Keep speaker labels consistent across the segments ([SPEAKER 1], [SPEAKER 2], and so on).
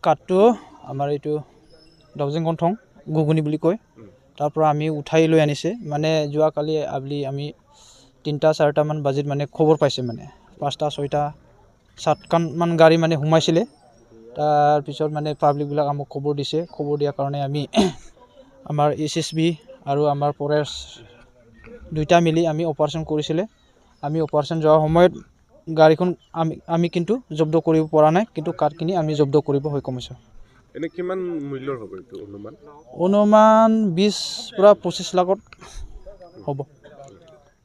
[SPEAKER 1] কাঠটো আমাৰ এইটো দাউজেং গন্থং গুগুনি বুলি কয় তাৰ পৰা আমি উঠাই লৈ আনিছে মানে যোৱাকালি আবেলি আমি 3-4 মান বাজিত মানে খবৰ পাইছে মানে 5টা 6টা 7খন মান গাড়ী মানে সোমাইছিলে তাৰ পিছত মানে পাব্লিক বিলাক আমাক খবৰ দিছে খবৰ দিয়াৰ কাৰণে আমি আমাৰ SSB আৰু আমাৰ ফৰেষ্ট দুইটা মিলি আমি অপাৰেচন কৰিছিলে আমি অপাৰেচন যোৱাৰ সময়ত গাড়ীখন আমি কিন্তু জব্দ কৰিব পৰা নাই কিন্তু কাঠখিনি আমি জব্দ কৰিব সক্ষম হৈছো
[SPEAKER 2] এনে কিমান মূল্যৰ হ'ব এইটো
[SPEAKER 1] অনুমান 20 পৰা 25 লাখত হ'ব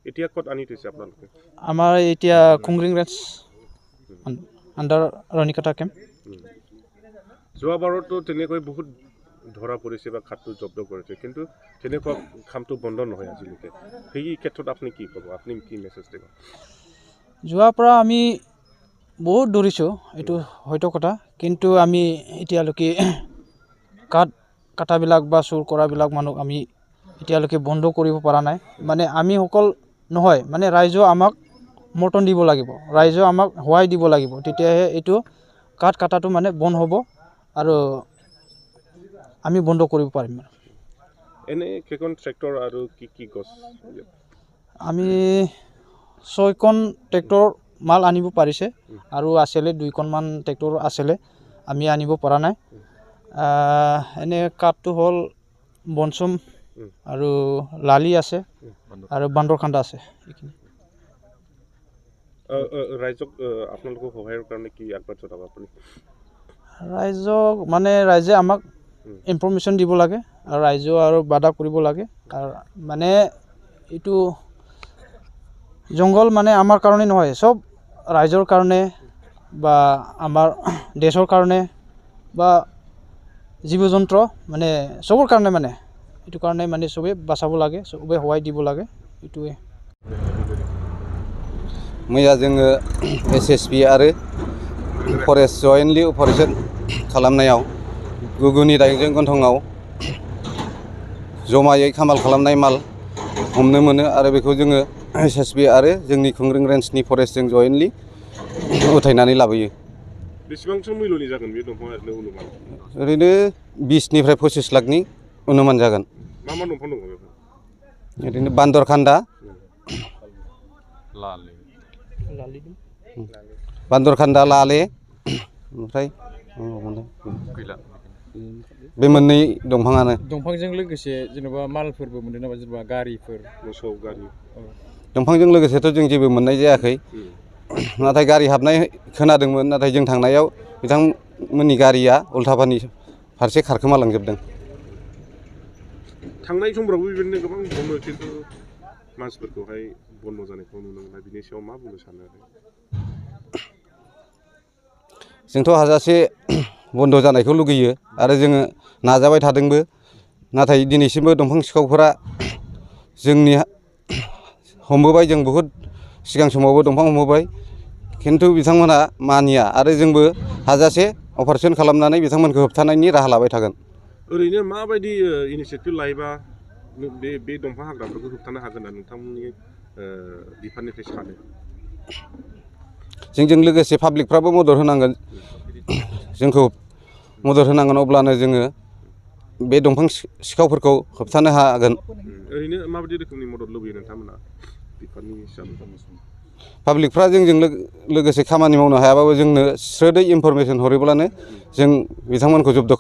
[SPEAKER 2] এতিয়া কত আনি থৈছে আপোনালোকে
[SPEAKER 1] আমাৰ এতিয়া খুংৰিং ৰেঞ্জ আন্ডাৰ ৰনিকাটা কেম্প
[SPEAKER 2] যোৱাবাৰতো তেনেকৈ বহুত ধৰা পৰিছে বা খাতটো জব্দ কৰিছে কিন্তু তেনেকুৱা কামটো বন্ধ নহয় আজিলৈকে সেই ক্ষেত্ৰত আপুনি কি ক'ব আপুনি কি মেছেজ দিব
[SPEAKER 1] যোৱাৰ পৰা আমি বহুত দৌৰিছো এইটো হয়তো কথা কিন্তু আমি এতিয়ালৈকে কাট কাটাবিলাক বা চুৰ কৰাবিলাক মানুহ আমি এতিয়ালৈকে বন্ধ কৰিব পৰা নাই মানে আমি সকল নহয় মানে ৰাইজে আমাক মৰ্টন দিব লাগিব ৰাইজে আমাক হোৱাই দিব লাগিব তেতিয়াহে এইটো কাট কাটাটো মানে বন্ধ হ'ব আৰু আমি বন্ধ কৰিব পাৰিম
[SPEAKER 2] এনে কেখন ট্ৰেক্টৰ আৰু কি গছ
[SPEAKER 1] আমি 6খন ট্ৰেক্টৰ মাল আনিব পাৰিছে আৰু আছিলে 2খন মান ট্ৰেক্টৰ আছিলে আমি আনিব পৰা নাই এনে কাঠটো হ'ল বনচুম আৰু লালি আছে আৰু বান্দৰখান্দা আছে এইখিনি
[SPEAKER 2] ৰাইজক আপোনালোকক সহায়ৰ কাৰণে কি আগবাঢ় জনাব আপুনি
[SPEAKER 1] ৰাইজক মানে ৰাইজে আমাক ইনফৰমেশ্যন দিব লাগে আৰু ৰাইজেও আৰু বাধা কৰিব লাগে আৰু মানে এইটো জংগল মানে আমাৰ কাৰণে নহয় সব ৰাইজৰ কাৰণে বা আমাৰ দেশৰ কাৰণে বা জীৱ-জন্তু মানে সবৰ কাৰণে মানে এইটো কাৰণে মানে সবে বাঁচাব লাগে সবে সহায় দিব লাগে এইটোৱে
[SPEAKER 3] मैया जोङो SSB आरो फरेस्ट जयेन्टलि अपारेशन खालामनायाव गुगुनि दाउजें गन्थङाव जमायै खामाल खालामनाय माल हमनो मोनो आरो बेखौ जोङो SSB आरो जोंनि खुंग्रिं रेन्जनि फरेस्टजों जयेन्टलि उथायनानै लाबोयो
[SPEAKER 2] बेसेबांसो मुल्यनि जागोन बे दंफाङा अनुमान
[SPEAKER 3] ओरैनो 20 निफ्राय 25 लाखनि अनुमान जागोन
[SPEAKER 2] मा मा दंफां दङ बेफोर
[SPEAKER 3] ओरैनो बान्दरखान्दा बान्दरखान्दा लाले ओमफ्राय बे मोननै दंफाङानो
[SPEAKER 4] दंफांजों लोगोसे जेनेबा मालफोरबो मोनदों नामा जेनेबा गारिफोर
[SPEAKER 2] मोसौ गारि
[SPEAKER 3] दंफांजों लोगोसेथ' जों जेबो मोननाय जायाखै नाथाय गारि हाबनाय खोनादोंमोन नाथाय जों थांनायाव बिथांमोननि गारिया उल्थाफानि फारसे खारखोमालांजोबदों
[SPEAKER 2] थांनाय समफ्रावबो बेबायदिनो गोबां हमो खिन्थु मानसिफोरखौहाय बन्द जानायखौ नुनो मोना बिनि सायाव मा बुंनो सानो
[SPEAKER 3] जोंथ' हाजासे बन्द जानायखौ लुगैयो आरो जोङो नाजाबाय थादोंबो नाथाय दिनैसिमबो दंफां सिखावफोरा जोंनि हमबोबाय जों बहुद सिगां समावबो दंफां हमबोबाय खिन्थु बिथांमोना मानिया आरो जोंबो हाजासे अपारेशन खालामनानै बिथांमोनखौ होबथानायनि राहा लाबाय थागोन
[SPEAKER 2] ओरैनो माबायदि इनिशिएटिभ लायोबा बे दंफां हाग्राफोरखौ होबथानो हागोन ना नोंथांमोननि बिफाननिफ्राय सानो
[SPEAKER 3] जोंजों लोगोसे पाब्लिकफ्राबो मदद होनांगोन जोंखौ मदद होनांगोन अब्लानो जोङो बे दंफां सिखावफोरखौ होबथानो हागोन
[SPEAKER 2] ओरैनो माबायदि रोखोमनि मदद लुबैयो नोंथांमोना बिफाननि हिसाबै
[SPEAKER 3] पाब्लिकफ्रा जोंजों लोगोसे खामानि मावनो हायाबाबो जोंनो स्रोदै इनफरमेसन हरोब्लानो जों बिथांमोनखौ जब्द